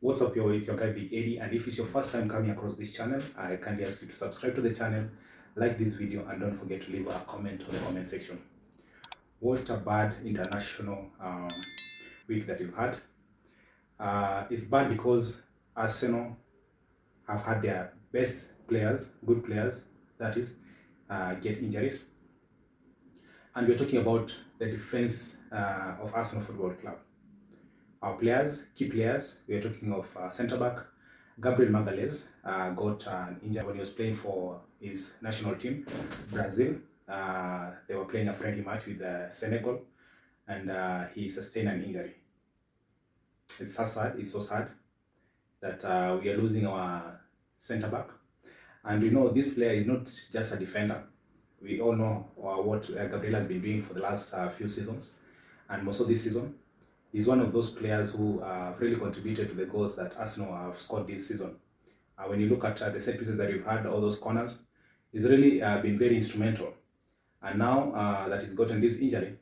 What's up, yo? It's your guy Big Eddie, and if it's your first time coming across this channel, I kindly ask you to subscribe to the channel, like this video, and don't forget to leave a comment on the comment section. What a bad international week that you've had. It's bad because Arsenal have had their best players, good players, that is, get injuries. And we're talking about the defense of Arsenal Football Club. Our players, key players, we are talking of centre-back Gabriel Magalhães got an injury when he was playing for his national team, Brazil. They were playing a friendly match with Senegal, and he sustained an injury. It's so sad that we are losing our centre-back. And you know, this player is not just a defender. We all know what Gabriel has been doing for the last few seasons, and also this season. He's one of those players who really contributed to the goals that Arsenal have scored this season. When you look at the set pieces that you've had, all those corners, he's really been very instrumental. And now that he's gotten this injury,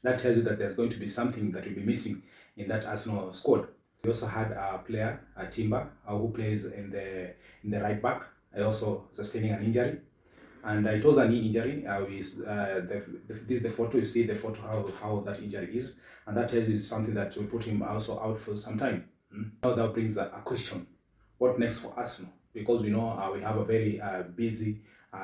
that tells you that there's going to be something that will be missing in that Arsenal squad. We also had a player, Timber, who plays in the right back, also sustaining an injury. And it was a knee injury. This is the photo. You see the photo how that injury is, and that tells you something that will put him also out for some time. Now that brings a question: what next for Arsenal? Because we know we have a very busy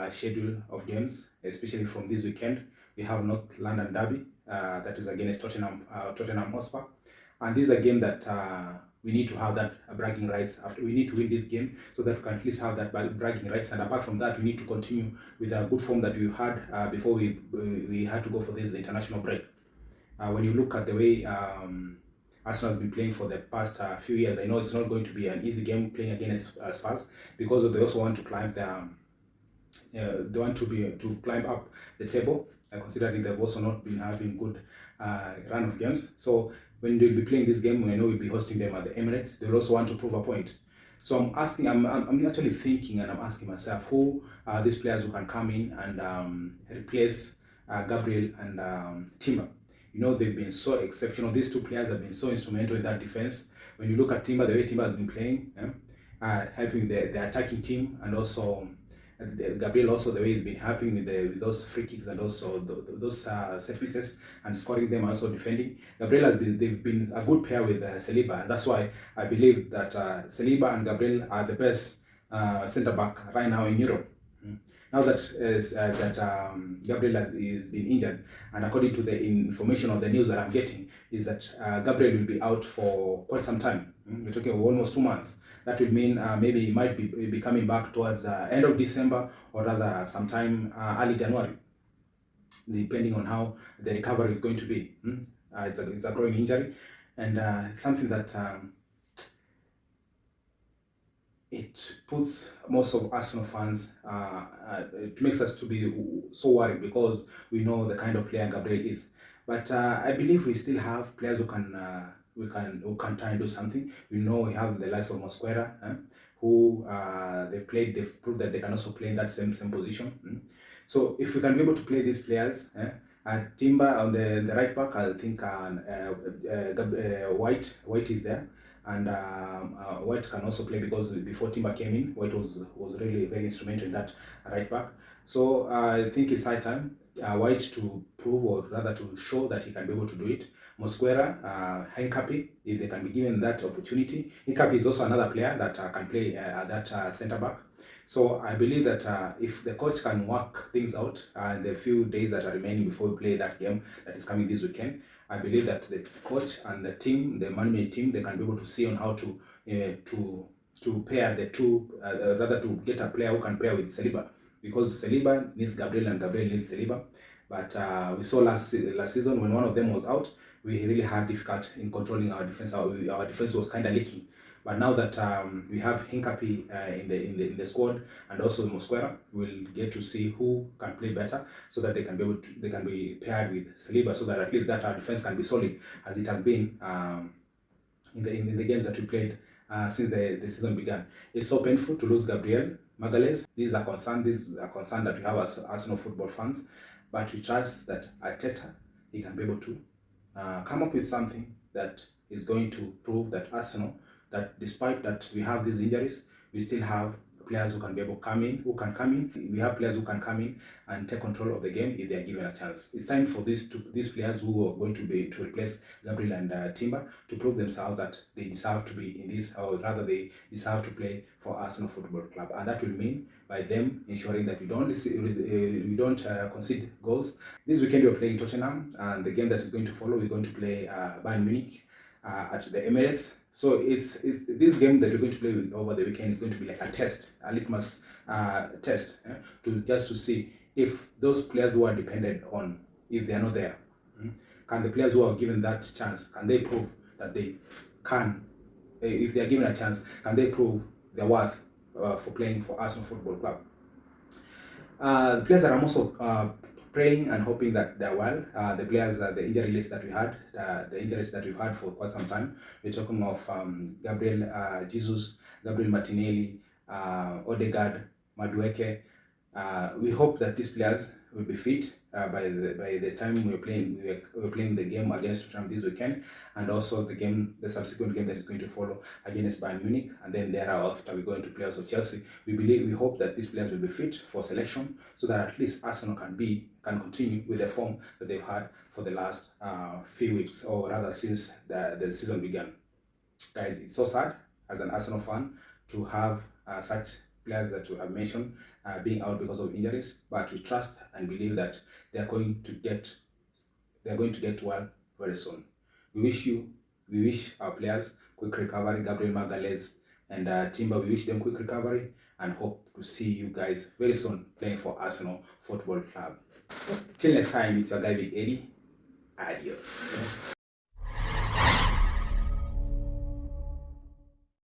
schedule of games, especially from this weekend. We have North London Derby that is against Tottenham Hotspur, and this is a game that we need to have that bragging rights. After we need to win this game so that we can at least have that bragging rights. And apart from that, we need to continue with a good form that we had before we had to go for this international break. When you look at the way Arsenal has been playing for the past few years, I know it's not going to be an easy game playing against Spurs, because they also want to climb they want to climb up the table, considering they've also not been having good run of games. So when they'll be playing this game, I know we'll be hosting them at the Emirates. They'll also want to prove a point. So I'm actually thinking, and I'm asking myself, who are these players who can come in and replace Gabriel and Timber? You know, they've been so exceptional. These two players have been so instrumental in that defense. When you look at Timber, the way Timber has been playing, helping the attacking team, and also Gabriel also the way he's been helping with those free kicks and also those set pieces and scoring them, also defending. Gabriel they've been a good pair with Saliba, and that's why I believe that Saliba and Gabriel are the best centre back right now in Europe. Now that Gabriel is been injured, and according to the information or the news that I'm getting, is that Gabriel will be out for quite some time. We're talking of almost 2 months. That will mean maybe he might be coming back towards end of December, or rather sometime early January, depending on how the recovery is going to be. It's a growing injury, and it's something that it puts most of Arsenal fans, it makes us to be so worried, because we know the kind of player Gabriel is. But I believe we still have players who can try and do something. We know we have the likes of Mosquera, who they've proved that they can also play in that same position. So if we can be able to play these players, Timber on the right back, I think White is there. And White can also play, because before Timber came in, White was really very instrumental in that right back. So I think it's high time White to prove, or rather to show, that he can be able to do it. Mosquera, Hincapi, if they can be given that opportunity. Hincapi is also another player that can play at that centre back. So I believe that if the coach can work things out in the few days that are remaining before we play that game that is coming this weekend, I believe that the coach and the team, the management team, they can be able to see on how to pair the two, rather to get a player who can pair with Saliba, because Saliba needs Gabriel and Gabriel needs Saliba. But we saw last season, when one of them was out, we really had difficult in controlling our defense. Our defense was kind of leaking. But now that we have Hincapi in the squad, and also Mosquera, we'll get to see who can play better, so that they can be paired with Saliba, so that at least that our defense can be solid, as it has been in the games that we played since the season began. It's so painful to lose Gabriel Magalhães. This is a concern. This is a concern that we have as Arsenal football fans. But we trust that Arteta, he can be able to come up with something that is going to prove that Arsenal, that despite that we have these injuries, we still have players who can be able to come in, We have players who can come in and take control of the game if they are given a chance. It's time for these players who are going to replace Gabriel and Timber to prove themselves that they deserve to be in this, or rather they deserve to play for Arsenal Football Club, and that will mean by them ensuring that we don't concede goals. This weekend we are playing Tottenham, and the game that is going to follow, we're going to play Bayern Munich at the Emirates. So this game that we're going to play over the weekend is going to be like a test, a litmus test, to see if those players who are dependent on, if they are not there, can the players who are given that chance, can they prove that they can, if they are given a chance, can they prove their worth for playing for Arsenal Football Club? The players that I'm also praying and hoping that they're well. The players, the injury list that we had, the injuries that we've had for quite some time. We're talking of Gabriel Jesus, Gabriel Martinelli, Odegaard, Madueke. We hope that these players will be fit by the time we're playing the game against Tottenham this weekend, and also the subsequent game that is going to follow against Bayern Munich, and then thereafter we're going to play also Chelsea. We hope that these players will be fit for selection, so that at least Arsenal can continue with the form that they've had for the last few weeks, or rather since the season began. Guys, it's so sad as an Arsenal fan to have such players that we have mentioned being out because of injuries, but we trust and believe that they are going to get well very soon. We wish our players quick recovery. Gabriel Magalhães and Timber, we wish them quick recovery and hope to see you guys very soon playing for Arsenal Football Club. Till next time, it's your guy Big Eddie. Adios.